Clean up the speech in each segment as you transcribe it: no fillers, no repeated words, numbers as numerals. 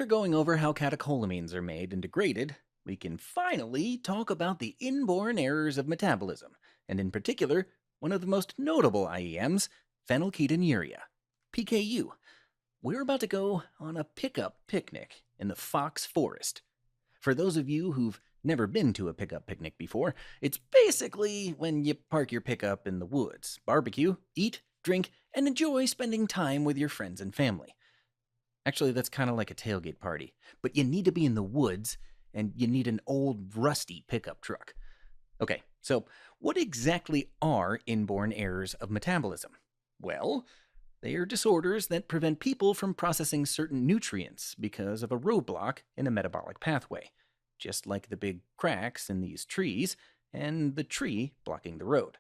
after going over how catecholamines are made and degraded, we can finally talk about the inborn errors of metabolism, and in particular, one of the most notable IEMs, phenylketonuria, PKU. We're about to go on a pickup picnic in the Fox Forest. For those of you who've never been to a pickup picnic before, it's basically when you park your pickup in the woods, barbecue, eat, drink, and enjoy spending time with your friends and family. Actually, that's kind of like a tailgate party, but you need to be in the woods, and you need an old, rusty pickup truck. Okay, so what exactly are inborn errors of metabolism? Well, they are disorders that prevent people from processing certain nutrients because of a roadblock in a metabolic pathway, just like the big cracks in these trees and the tree blocking the road.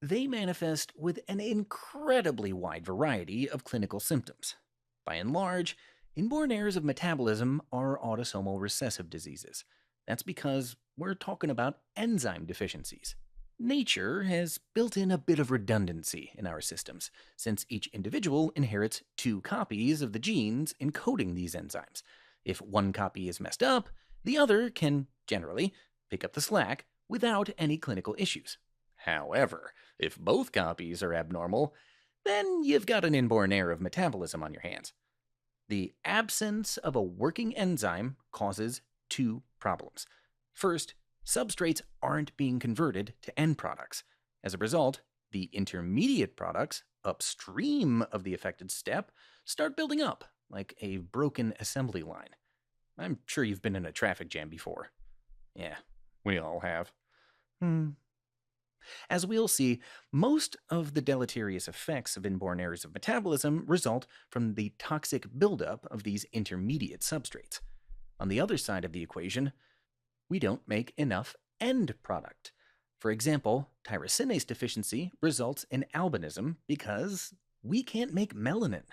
They manifest with an incredibly wide variety of clinical symptoms. By and large, inborn errors of metabolism are autosomal recessive diseases. That's because we're talking about enzyme deficiencies. Nature has built in a bit of redundancy in our systems, since each individual inherits two copies of the genes encoding these enzymes. If one copy is messed up, the other can, generally, pick up the slack without any clinical issues. However, if both copies are abnormal, then you've got an inborn error of metabolism on your hands. The absence of a working enzyme causes two problems. First, substrates aren't being converted to end products. As a result, the intermediate products upstream of the affected step start building up like a broken assembly line. I'm sure you've been in a traffic jam before. Yeah, we all have. As we'll see, most of the deleterious effects of inborn errors of metabolism result from the toxic buildup of these intermediate substrates. On the other side of the equation, we don't make enough end product. For example, tyrosinase deficiency results in albinism because we can't make melanin.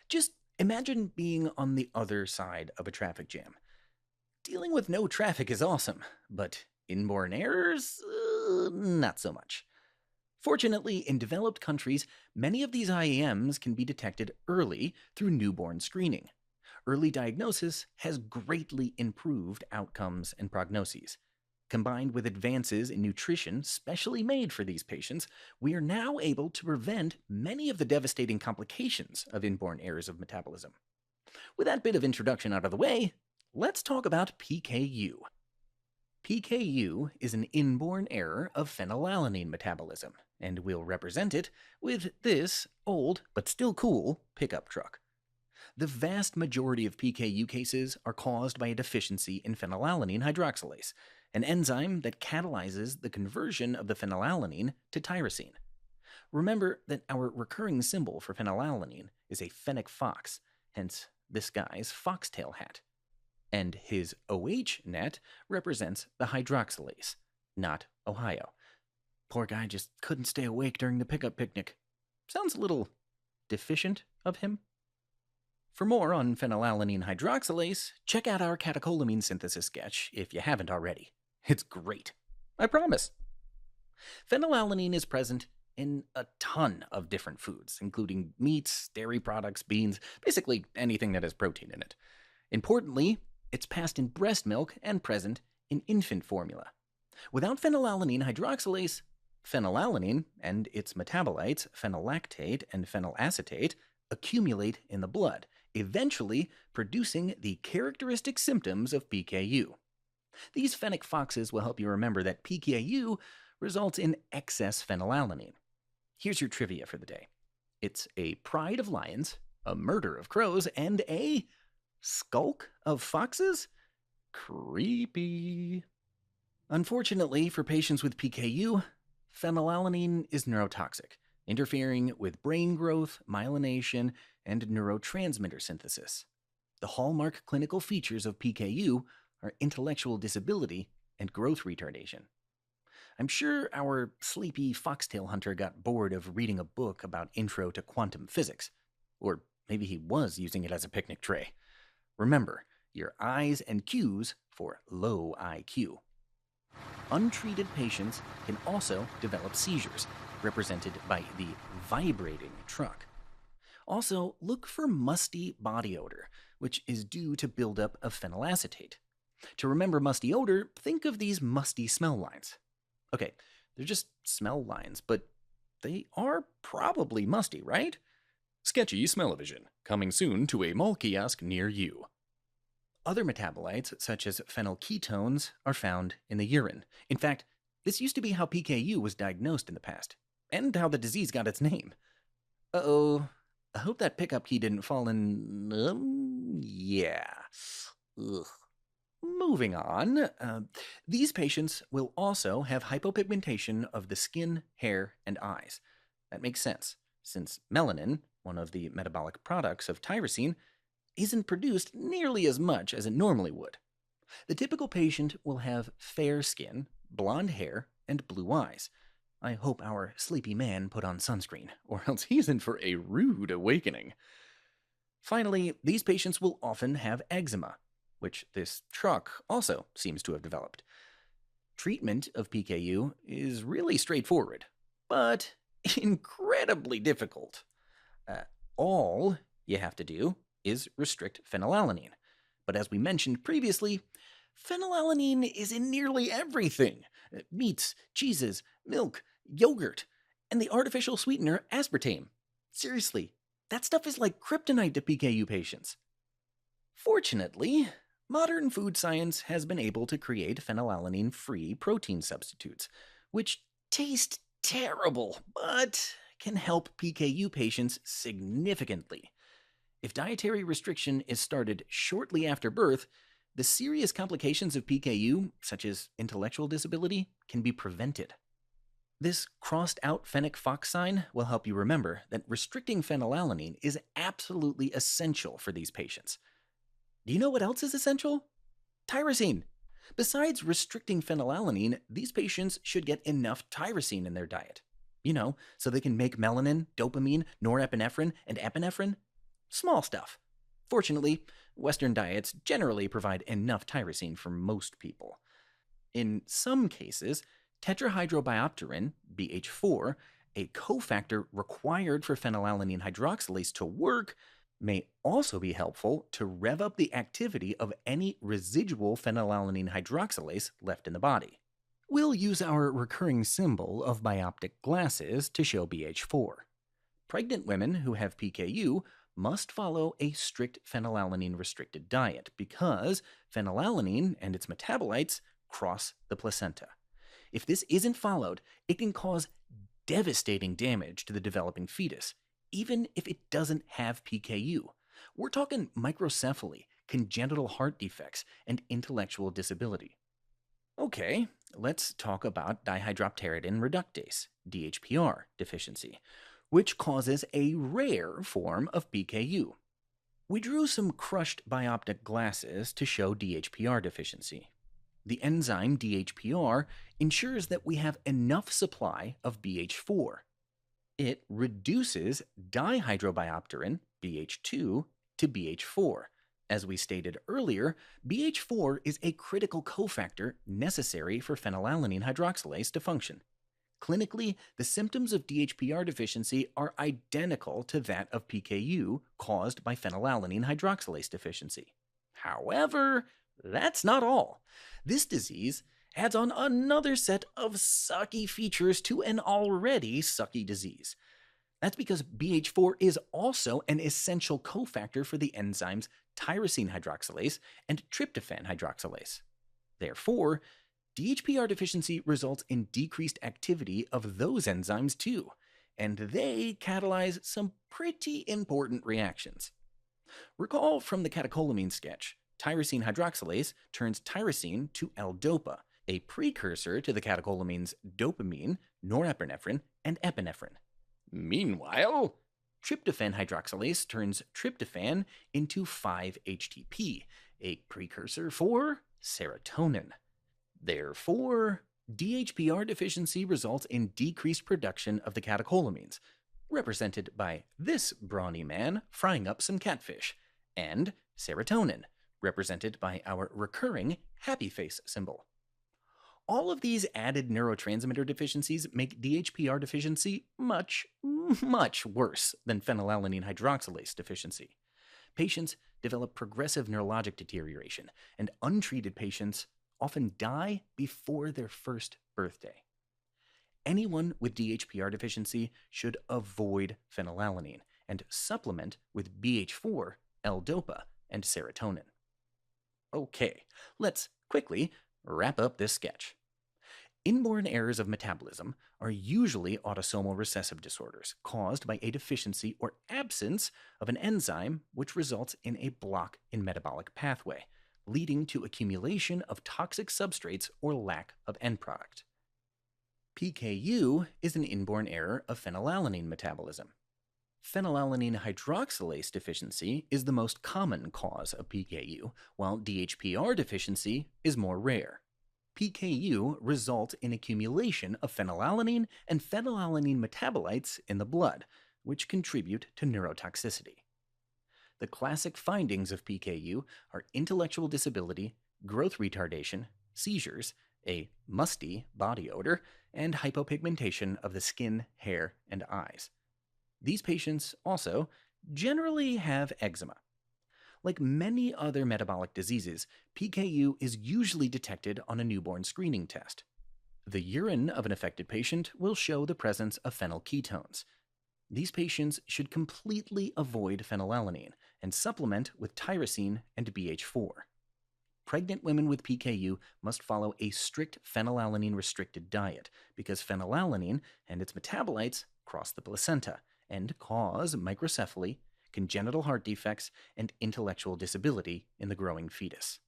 Just imagine being on the other side of a traffic jam. Dealing with no traffic is awesome, but inborn errors? Not so much. Fortunately, in developed countries, many of these IEMs can be detected early through newborn screening. Early diagnosis has greatly improved outcomes and prognoses. Combined with advances in nutrition specially made for these patients, we are now able to prevent many of the devastating complications of inborn errors of metabolism. With that bit of introduction out of the way, let's talk about PKU. PKU is an inborn error of phenylalanine metabolism, and we'll represent it with this old but still cool pickup truck. The vast majority of PKU cases are caused by a deficiency in phenylalanine hydroxylase, an enzyme that catalyzes the conversion of the phenylalanine to tyrosine. Remember that our recurring symbol for phenylalanine is a fennec fox, hence this guy's foxtail hat. And his OH net represents the hydroxylase, not Ohio. Poor guy just couldn't stay awake during the pickup picnic. Sounds a little deficient of him. For more on phenylalanine hydroxylase, check out our catecholamine synthesis sketch if you haven't already. It's great. I promise. Phenylalanine is present in a ton of different foods, including meats, dairy products, beans, basically anything that has protein in it. Importantly, it's passed in breast milk and present in infant formula. Without phenylalanine hydroxylase, phenylalanine and its metabolites, phenylactate and phenylacetate, accumulate in the blood, eventually producing the characteristic symptoms of PKU. These fennec foxes will help you remember that PKU results in excess phenylalanine. Here's your trivia for the day. It's a pride of lions, a murder of crows, and a skulk of foxes? Creepy. Unfortunately for patients with PKU, phenylalanine is neurotoxic, interfering with brain growth, myelination, and neurotransmitter synthesis. The hallmark clinical features of PKU are intellectual disability and growth retardation. I'm sure our sleepy foxtail hunter got bored of reading a book about intro to quantum physics. Or maybe he was using it as a picnic tray. Remember, your I's and Q's for low IQ. Untreated patients can also develop seizures, represented by the vibrating truck. Also, look for musty body odor, which is due to buildup of phenylacetate. To remember musty odor, think of these musty smell lines. Okay, they're just smell lines, but they are probably musty, right? Sketchy smell-o-vision, coming soon to a mall kiosk near you. Other metabolites, such as phenylketones, are found in the urine. In fact, this used to be how PKU was diagnosed in the past, and how the disease got its name. Uh-oh, I hope that pickup key didn't fall in... yeah. Ugh. Moving on, these patients will also have hypopigmentation of the skin, hair, and eyes. That makes sense, since melanin, one of the metabolic products of tyrosine, isn't produced nearly as much as it normally would. The typical patient will have fair skin, blonde hair, and blue eyes. I hope our sleepy man put on sunscreen, or else he's in for a rude awakening. Finally, these patients will often have eczema, which this truck also seems to have developed. Treatment of PKU is really straightforward, but incredibly difficult. All you have to do is restrict phenylalanine. But as we mentioned previously, phenylalanine is in nearly everything. Meats, cheeses, milk, yogurt, and the artificial sweetener aspartame. Seriously, that stuff is like kryptonite to PKU patients. Fortunately, modern food science has been able to create phenylalanine-free protein substitutes, which taste terrible, but can help PKU patients significantly. If dietary restriction is started shortly after birth, the serious complications of PKU, such as intellectual disability, can be prevented. This crossed-out fennec fox sign will help you remember that restricting phenylalanine is absolutely essential for these patients. Do you know what else is essential? Tyrosine. Besides restricting phenylalanine, these patients should get enough tyrosine in their diet. So they can make melanin, dopamine, norepinephrine, and epinephrine. Small stuff. Fortunately, Western diets generally provide enough tyrosine for most people. In some cases, tetrahydrobiopterin, BH4, a cofactor required for phenylalanine hydroxylase to work, may also be helpful to rev up the activity of any residual phenylalanine hydroxylase left in the body. We'll use our recurring symbol of bioptic glasses to show BH4. Pregnant women who have PKU must follow a strict phenylalanine-restricted diet because phenylalanine and its metabolites cross the placenta. If this isn't followed, it can cause devastating damage to the developing fetus, even if it doesn't have PKU. We're talking microcephaly, congenital heart defects, and intellectual disability. Okay, let's talk about dihydropteridine reductase, DHPR, deficiency, which causes a rare form of PKU. We drew some crushed bioptic glasses to show DHPR deficiency. The enzyme DHPR ensures that we have enough supply of BH4. It reduces dihydrobiopterin, BH2, to BH4. As we stated earlier, BH4 is a critical cofactor necessary for phenylalanine hydroxylase to function. Clinically, the symptoms of DHPR deficiency are identical to that of PKU caused by phenylalanine hydroxylase deficiency. However, that's not all. This disease adds on another set of sucky features to an already sucky disease. That's because BH4 is also an essential cofactor for the enzymes tyrosine hydroxylase and tryptophan hydroxylase. Therefore, DHPR deficiency results in decreased activity of those enzymes too, and they catalyze some pretty important reactions. Recall from the catecholamine sketch, tyrosine hydroxylase turns tyrosine to L-DOPA, a precursor to the catecholamines dopamine, norepinephrine, and epinephrine. Meanwhile, tryptophan hydroxylase turns tryptophan into 5-HTP, a precursor for serotonin. Therefore, DHPR deficiency results in decreased production of the catecholamines, represented by this brawny man frying up some catfish, and serotonin, represented by our recurring happy face symbol. All of these added neurotransmitter deficiencies make DHPR deficiency much, much worse than phenylalanine hydroxylase deficiency. Patients develop progressive neurologic deterioration, and untreated patients often die before their first birthday. Anyone with DHPR deficiency should avoid phenylalanine and supplement with BH4, L-DOPA, and serotonin. Okay, let's quickly wrap up this sketch. Inborn errors of metabolism are usually autosomal recessive disorders caused by a deficiency or absence of an enzyme which results in a block in metabolic pathway, leading to accumulation of toxic substrates or lack of end product. PKU is an inborn error of phenylalanine metabolism. Phenylalanine hydroxylase deficiency is the most common cause of PKU, while DHPR deficiency is more rare. PKU result in accumulation of phenylalanine and phenylalanine metabolites in the blood, which contribute to neurotoxicity. The classic findings of PKU are intellectual disability, growth retardation, seizures, a musty body odor, and hypopigmentation of the skin, hair, and eyes. These patients also generally have eczema. Like many other metabolic diseases, PKU is usually detected on a newborn screening test. The urine of an affected patient will show the presence of phenylketones. These patients should completely avoid phenylalanine and supplement with tyrosine and BH4. Pregnant women with PKU must follow a strict phenylalanine-restricted diet because phenylalanine and its metabolites cross the placenta and cause microcephaly, congenital heart defects, and intellectual disability in the growing fetus.